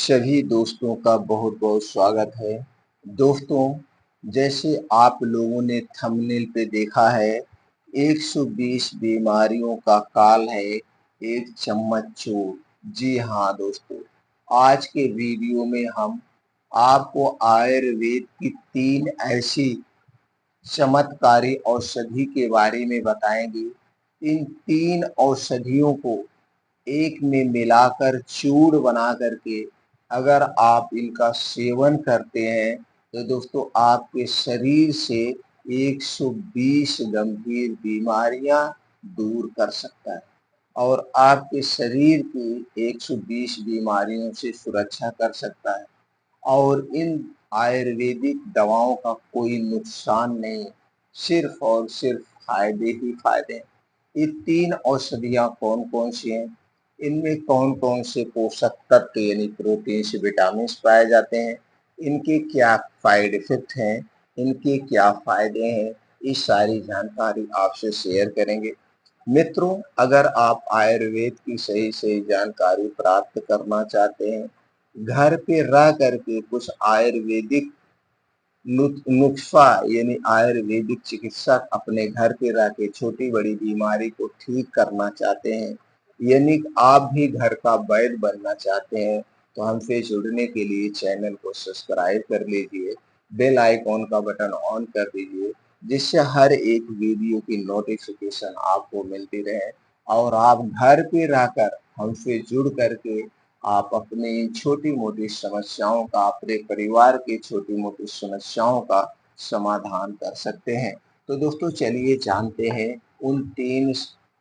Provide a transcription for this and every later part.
सभी दोस्तों का बहुत बहुत स्वागत है। दोस्तों, जैसे आप लोगों ने थंबनेल पे देखा है, 120 बीमारियों का काल है एक चम्मच चूर। जी हाँ दोस्तों, आज के वीडियो में हम आपको आयुर्वेद की 3 ऐसी चमत्कारी औषधि के बारे में बताएंगे। इन 3 औषधियों को एक में मिलाकर चूर्ण बना करके अगर आप इनका सेवन करते हैं तो दोस्तों आपके शरीर से 120 गंभीर बीमारियां दूर कर सकता है और आपके शरीर की 120 बीमारियों से सुरक्षा कर सकता है। और इन आयुर्वेदिक दवाओं का कोई नुकसान नहीं, सिर्फ और सिर्फ फायदे ही फायदे हैं। ये 3 औषधियाँ कौन-कौन सी हैं? इनमें कौन-कौन से पोषक तत्व यानी प्रोटीन्स, विटामिन्स पाए जाते हैं? इनके क्या साइड इफ़ेक्ट हैं? इनके क्या फ़ायदे हैं? ये सारी जानकारी आपसे शेयर करेंगे। मित्रों, अगर आप आयुर्वेद की सही-सही जानकारी प्राप्त करना चाहते हैं, घर पे रह करके कुछ आयुर्वेदिक नुस्खा यानी आयुर्वेदिक चिकित्सक अपने घर पे रह के छोटी-बड़ी बीमारी को ठीक करना चाहते हैं, यानी आप भी घर का वैद्य बनना चाहते हैं, तो हमसे जुड़ने के लिए चैनल को सब्सक्राइब कर लीजिए, बेल आइकॉन का बटन ऑन कर दीजिए, जिससे हर एक वीडियो की नोटिफिकेशन आपको मिलती रहे और आप घर पे रहकर हमसे जुड़ करके आप अपनी छोटी-मोटी समस्याओं का, अपने परिवार की छोटी-मोटी समस्याओं का समाधान कर सकते हैं। तो दोस्तों चलिए जानते हैं उन 3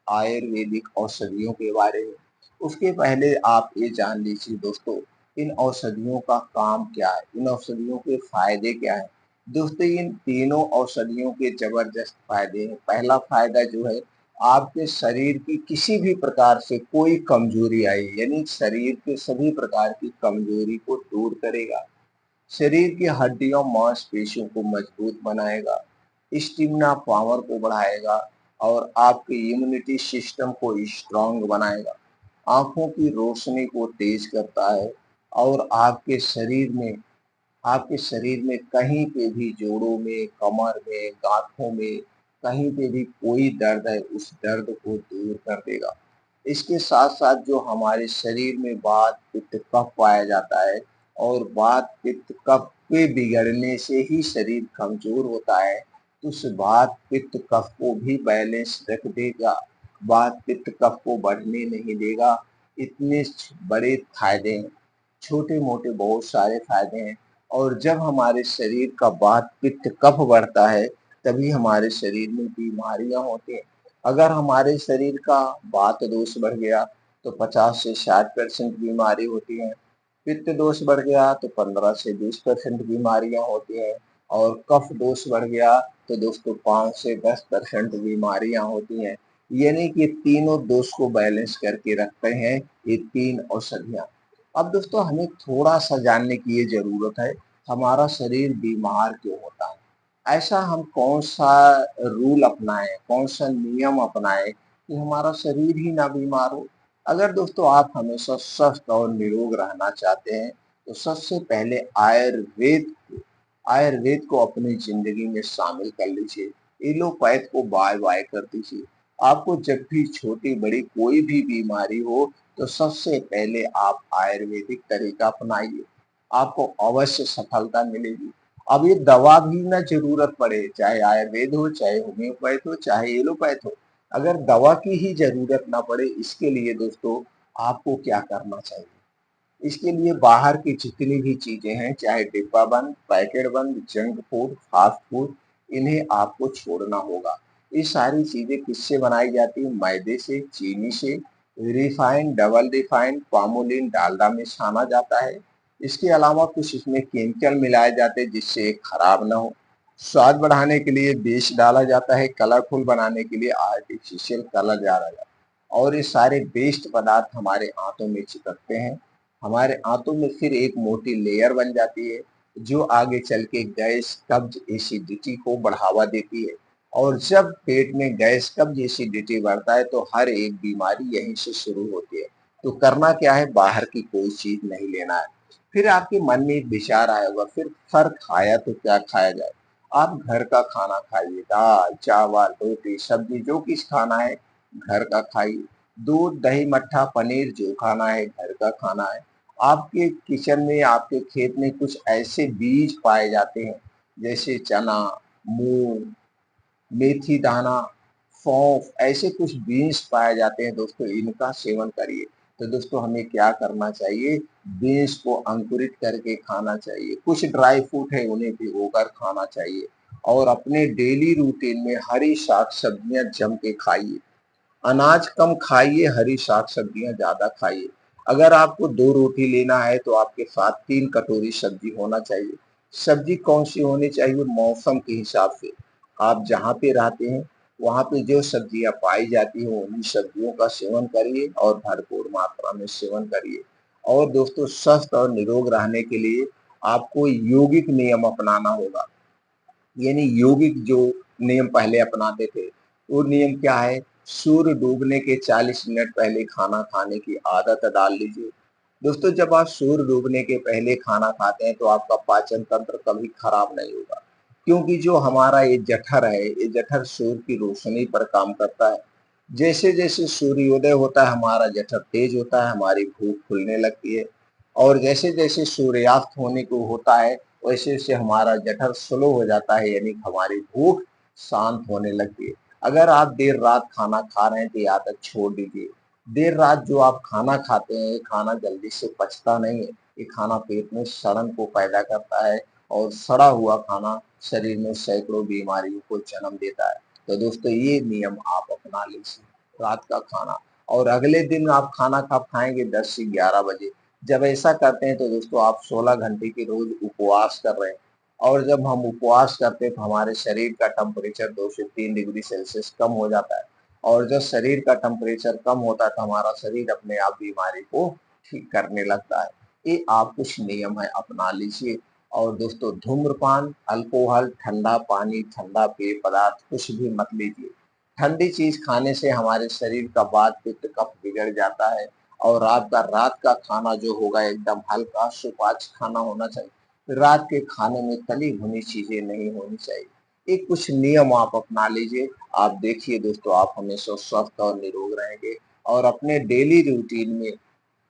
आयुर्वेदिक औषधियों के बारे में। उसके पहले आप ये जान लीजिए दोस्तों, इन औषधियों का काम क्या है? इन औषधियों के फ़ायदे क्या हैं? दोस्तों इन तीनों औषधियों के ज़बरदस्त फ़ायदे हैं। पहला फ़ायदा जो है, आपके शरीर की किसी भी प्रकार से कोई कमजोरी आई यानी शरीर के सभी प्रकार की कमजोरी को दूर करेगा, शरीर की हड्डियों मांसपेशियों को मजबूत बनाएगा, स्टेमिना पावर को बढ़ाएगा और आपके इम्यूनिटी सिस्टम को स्ट्रांग बनाएगा, आंखों की रोशनी को तेज करता है और आपके शरीर में कहीं पे भी जोड़ों में, कमर में, गाँठों में, कहीं पे भी कोई दर्द है, उस दर्द को दूर कर देगा। इसके साथ-साथ जो हमारे शरीर में वात, पित्त, कफ पाया जाता है और वात, पित्त, कफ के बिगड़ने से ही शरीर कमज़ोर होता है, तो उस वात, पित्त, कफ को भी बैलेंस रख देगा, वात, पित्त, कफ को बढ़ने नहीं देगा। इतने बड़े फ़ायदे हैं, छोटे-मोटे बहुत सारे फ़ायदे हैं। और जब हमारे शरीर का वात, पित्त, कफ बढ़ता है, तभी हमारे शरीर में बीमारियाँ होती हैं। अगर हमारे शरीर का वात दोष बढ़ गया, तो 50 से 60% बीमारी होती हैं। पित्त दोष बढ़ गया, तो 15 से 20% बीमारियाँ होती हैं और कफ दोष बढ़ गया, तो दोस्तों 5 से 10% बीमारियाँ होती हैं। यानी कि तीनों दोष को बैलेंस करके रखते हैं ये 3 औषधियाँ। अब दोस्तों हमें थोड़ा-सा जानने की ये ज़रूरत है, हमारा शरीर बीमार क्यों होता है? ऐसा हम कौन-सा रूल अपनाएँ, कौन-सा नियम अपनाएँ कि हमारा शरीर ही ना बीमार हो? अगर दोस्तों आप हमेशा स्वस्थ और निरोग रहना चाहते हैं, तो सबसे पहले आयुर्वेद को अपनी ज़िंदगी में शामिल कर लीजिए। एलोपैथ को बाय-बाय कर दीजिए। आपको जब भी छोटी-बड़ी कोई भी बीमारी हो, तो सबसे पहले आप आयुर्वेदिक तरीका अपनाइए, आपको अवश्य सफलता मिलेगी। अब ये दवा भी ना ज़रूरत पड़े, चाहे आयुर्वेद हो, चाहे होम्योपैथ हो, चाहे एलोपैथ हो, अगर दवा की ही ज़रूरत ना पड़े, इसके लिए दोस्तों आपको क्या करना चाहिए? इसके लिए बाहर की जितनी भी चीज़ें हैं, चाहे डिब्बा बंद, पैकेट बंद, जंक फूड, फास्ट फूड, इन्हें आपको छोड़ना होगा। ये सारी चीज़ें किससे बनाई जाती हैं? मैदे से, चीनी से, refined, double refined, palmolein, Dalda में छाना जाता है। इसके अलावा कुछ इसमें केमिकल मिलाए जाते हैं जिससे ये खराब ना हो। स्वाद बढ़ाने के लिए विष डाला जाता है, कलरफुल बनाने के लिए आर्टिफिशियल कलर डाला जाता है और ये सारे वेस्ट पदार्थ हमारे आंतों में चिपकते हैं। हमारे आंतों में फिर एक मोटी लेयर बन जाती है, जो आगे चल के गैस, कब्ज, एसिडिटी को बढ़ावा देती है और जब पेट में गैस, कब्ज, एसिडिटी बढ़ता है, तो हर एक बीमारी यहीं से शुरू होती है। तो करना क्या है? बाहर की कोई चीज़ नहीं लेना है। फिर आपके मन में एक विचार आया होगा, फिर सर खाया तो क्या खाया जाए। आप घर का खाना खाइए, दाल चावल रोटी सब्जी जो कुछ खाना है घर का खाइए। दूध दही मट्ठा पनीर जो खाना है घर का खाना है। आपके किचन में आपके खेत में कुछ ऐसे बीज पाए जाते हैं जैसे चना मूंग मेथी दाना, सौंफ ऐसे कुछ बीन्स पाए जाते हैं दोस्तों, इनका सेवन करिए। तो दोस्तों हमें क्या करना चाहिए, बीन्स को अंकुरित करके खाना चाहिए, कुछ ड्राई फ्रूट है उन्हें भिगोकर खाना चाहिए और अपने डेली रूटीन में हरी साग सब्जियां जम के खाइए। अनाज कम खाइए, हरी साग सब्जियां ज्यादा खाइए। अगर आपको 2 रोटी लेना है तो आपके साथ 3 कटोरी सब्जी होना चाहिए। सब्जी कौन सी होनी चाहिए, मौसम के हिसाब से। आप जहाँ पे रहते हैं वहाँ पे जो सब्जियां पाई जाती हैं उन्हीं सब्जियों का सेवन करिए और भरपूर मात्रा में सेवन करिए। और दोस्तों स्वस्थ और निरोग रहने के लिए आपको यौगिक नियम अपनाना होगा। यानी यौगिक जो नियम पहले अपनाते थे, वो नियम क्या है, सूर्य डूबने के 40 मिनट पहले खाना खाने की आदत डाल लीजिए। दोस्तों जब आप सूर्य डूबने के पहले खाना खाते हैं तो आपका पाचन तंत्र कभी खराब नहीं होगा, क्योंकि जो हमारा ये जठर है, ये जठर सूर्य की रोशनी पर काम करता है। जैसे जैसे सूर्योदय होता है हमारा जठर तेज होता है, हमारी भूख खुलने लगती है। और जैसे जैसे सूर्यास्त होने को होता है वैसे वैसे हमारा जठर स्लो हो जाता है, यानी हमारी भूख शांत होने लगती है। अगर आप देर रात खाना खा रहे हैं तो ये आदत छोड़ दीजिए। देर रात जो आप खाना खाते हैं ये खाना जल्दी से पचता नहीं है, ये खाना पेट में सड़न को पैदा करता है और सड़ा हुआ खाना शरीर में सैकड़ों बीमारियों को जन्म देता है। तो दोस्तों ये नियम आप अपना लीजिए रात का खाना। और अगले दिन आप खाना कब खाएंगे, 10 से 11 बजे। जब ऐसा करते हैं तो दोस्तों आप 16 घंटे की रोज उपवास कर रहे हैं। और जब हम उपवास करते हैं तो हमारे शरीर का टेम्परेचर 2 से 3 डिग्री सेल्सियस कम हो जाता है। और जब शरीर का टेम्परेचर कम होता है तो हमारा शरीर अपने आप बीमारी को ठीक करने लगता है। ये आप कुछ नियम है अपना लीजिए। और दोस्तों धूम्रपान अल्कोहल ठंडा पानी ठंडा पेय पदार्थ कुछ भी मत लीजिए। ठंडी चीज खाने से हमारे शरीर का वात पित्त कफ बिगड़ जाता है। और रात का खाना जो होगा एकदम हल्का सुपाच्य खाना होना चाहिए। रात के खाने में तली भुनी चीजें नहीं होनी चाहिए। ये कुछ नियम आप अपना लीजिए। आप देखिए दोस्तों आप हमेशा स्वस्थ और निरोग रहेंगे। और अपने डेली रूटीन में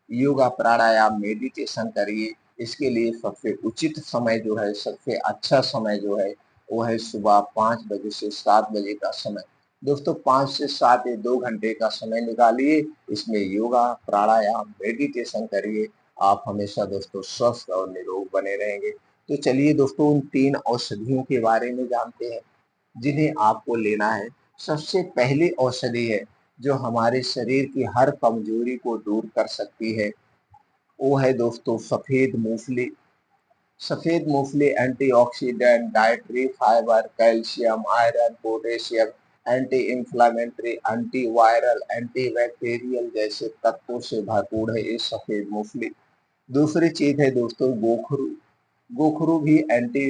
योगा प्राणायाम मेडिटेशन करिए। इसके लिए सबसे उचित समय जो है, सबसे अच्छा समय जो है वो है सुबह 5 बजे से 7 बजे का समय। दोस्तों 5 से 7 ये 2 घंटे का समय निकालिए, इसमें योगा प्राणायाम मेडिटेशन करिए। आप हमेशा दोस्तों स्वस्थ और निरोग बने रहेंगे। तो चलिए दोस्तों उन 3 औषधियों के बारे में जानते हैं जिन्हें आपको लेना है। सबसे पहली औषधि है जो हमारे शरीर की हर कमजोरी को दूर कर सकती है, वो है दोस्तों सफेद मूंगफली। सफेद मूंगफली antioxidant dietary fibre calcium iron potassium anti inflammatory anti viral anti bacterial जैसे तत्वों से भरपूर है ये सफेद मूंगफली। दूसरी चीज है दोस्तों गोखरू। गोखरू भी anti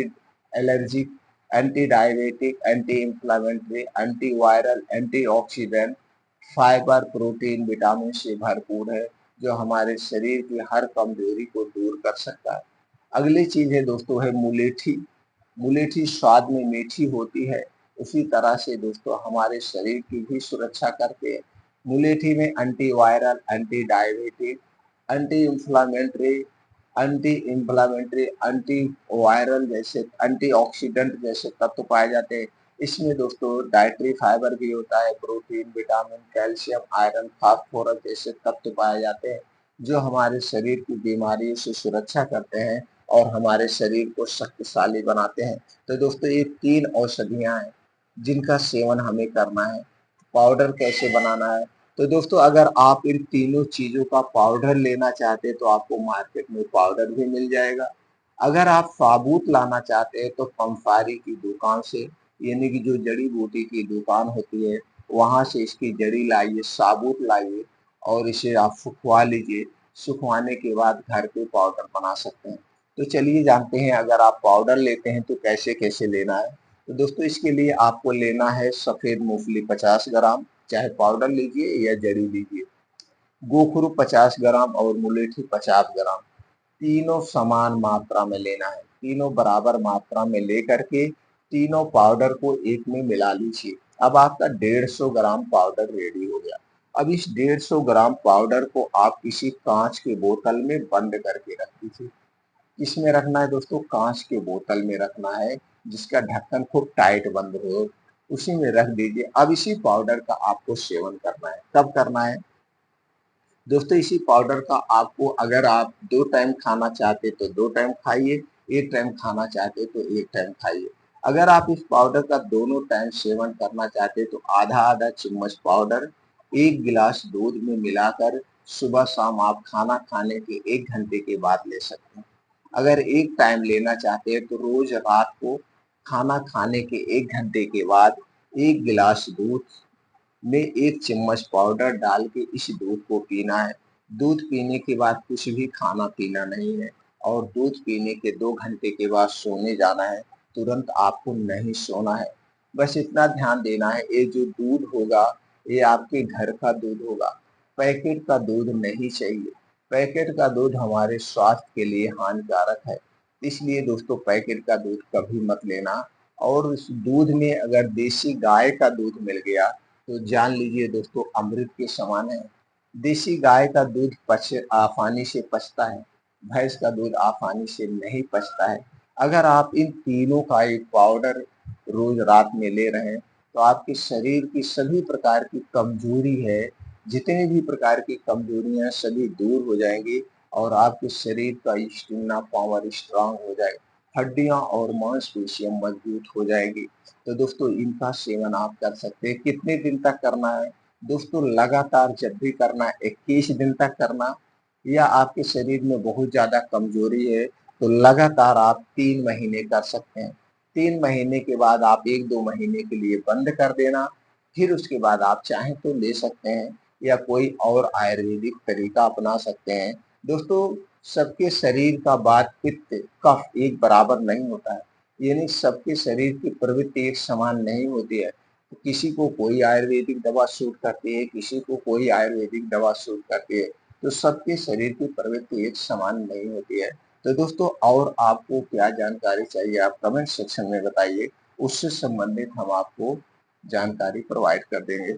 allergic anti diabetic anti inflammatory anti viral anti oxidant fibre protein vitamin से भरपूर है, जो हमारे शरीर की हर कमजोरी को दूर कर सकता है। अगली चीज है दोस्तों है मुलेठी। मुलेठी स्वाद में मीठी होती है, उसी तरह से दोस्तों हमारे शरीर की भी सुरक्षा करते हैं। मुलेठी में anti viral anti diabetic anti inflammatory anti viral जैसे एंटी ऑक्सीडेंट जैसे तत्व पाए जाते हैं। इसमें दोस्तों डाइटरी फाइबर भी होता है, protein vitamin calcium iron phosphorus जैसे तत्व पाए जाते हैं, जो हमारे शरीर की बीमारियों से सुरक्षा करते हैं और हमारे शरीर को शक्तिशाली बनाते हैं। तो दोस्तों ये 3 औषधियां हैं जिनका सेवन हमें करना है। पाउडर कैसे बनाना है, तो दोस्तों अगर आप इन तीनों चीजों का पाउडर लेना चाहते हैं तो आपको मार्केट में पाउडर भी मिल जाएगा। अगर आप साबुत लाना चाहते हैं तो पंसारी की दुकान से, यानी कि जो जड़ी बूटी की दुकान होती है वहां से इसकी जड़ी लाइए, साबुत लाइए और इसे आप सुखवा लीजिए। सुखवाने के बाद घर पे पाउडर बना सकते हैं। तो चलिए जानते हैं अगर आप पाउडर लेते हैं तो कैसे कैसे लेना है। तो दोस्तों इसके लिए आपको लेना है सफेद मूंगफली 50 ग्राम, चाहे पाउडर लीजिए या जड़ी लीजिए। गोखरू 50 ग्राम और मुलेठी 50 ग्राम। तीनों समान मात्रा में लेना है, तीनों बराबर मात्रा में लेकर के तीनों पाउडर को एक में मिला लीजिए। अब आपका 150 ग्राम पाउडर रेडी हो गया। अब इस 150 ग्राम पाउडर को आप किसी कांच के बोतल में बंद करके रख दीजिए। किसमें रखना है दोस्तों? कांच के बोतल में रखना है, जिसका ढक्कन खूब टाइट बंद हो, उसी में रख दीजिए। अब इसी पाउडर का आपको सेवन करना है। कब करना है दोस्तों? इसी पाउडर का आपको, अगर आप 2 टाइम खाना चाहते तो 2 टाइम खाइए, 1 टाइम खाना चाहते तो 1 टाइम खाइए। अगर आप इस पाउडर का दोनों टाइम सेवन करना चाहते तो आधा-आधा चम्मच पाउडर 1 गिलास दूध में मिलाकर सुबह-शाम आप खाना खाने के 1 घंटे के बाद ले सकते हैं। अगर 1 टाइम लेना चाहते हैं तो रोज रात को खाना खाने के 1 घंटे के बाद 1 गिलास दूध में 1 चम्मच पाउडर डाल के इस दूध को पीना है। दूध पीने के बाद कुछ भी खाना-पीना नहीं है और दूध पीने के 2 घंटे के बाद सोने जाना है, तुरंत आपको नहीं सोना है। बस इतना ध्यान देना है, ये जो दूध होगा, ये आपके घर का दूध होगा, पैकेट का दूध नहीं चाहिए। पैकेट का दूध हमारे स्वास्थ्य के लिए हानिकारक है, इसलिए दोस्तों पैकेट का दूध कभी मत लेना। और उस दूध में अगर देसी गाय का दूध मिल गया तो जान लीजिए दोस्तों अमृत के समान है। देसी गाय का दूध आसानी से पचता है, भैंस का दूध आसानी से नहीं पचता है। अगर आप इन तीनों का एक पाउडर रोज रात में ले रहे हैं तो आपके शरीर की सभी प्रकार की कमजोरी है, जितने भी प्रकार की कमजोरियां सभी दूर हो जाएंगी और आपके शरीर का स्टेमिना पावर स्ट्रांग हो जाएगा, हड्डियां और मांसपेशियां मजबूत हो जाएगी। तो दोस्तों इनका सेवन आप कर सकते हैं। कितने दिन तक करना है दोस्तों? लगातार जब भी करना है 21 दिन तक करना, या आपके शरीर में बहुत ज्यादा कमजोरी है तो लगातार आप 3 महीने कर सकते हैं। 3 महीने के बाद आप 1-2 महीने के लिए बंद कर देना, फिर उसके बाद आप चाहें तो ले सकते हैं या कोई और आयुर्वेदिक तरीका अपना सकते हैं। दोस्तों सबके शरीर का वात पित्त कफ एक बराबर नहीं होता है, यानी सबके शरीर की प्रवृत्ति एक समान नहीं होती है। तो किसी को कोई आयुर्वेदिक दवा सूट करती है, किसी को कोई आयुर्वेदिक दवा सूट करती है। तो सबके शरीर की प्रवृत्ति एक समान नहीं होती है। तो दोस्तों और आपको क्या जानकारी चाहिए आप कमेंट सेक्शन में बताइए, उससे संबंधित हम आपको जानकारी प्रोवाइड कर देंगे।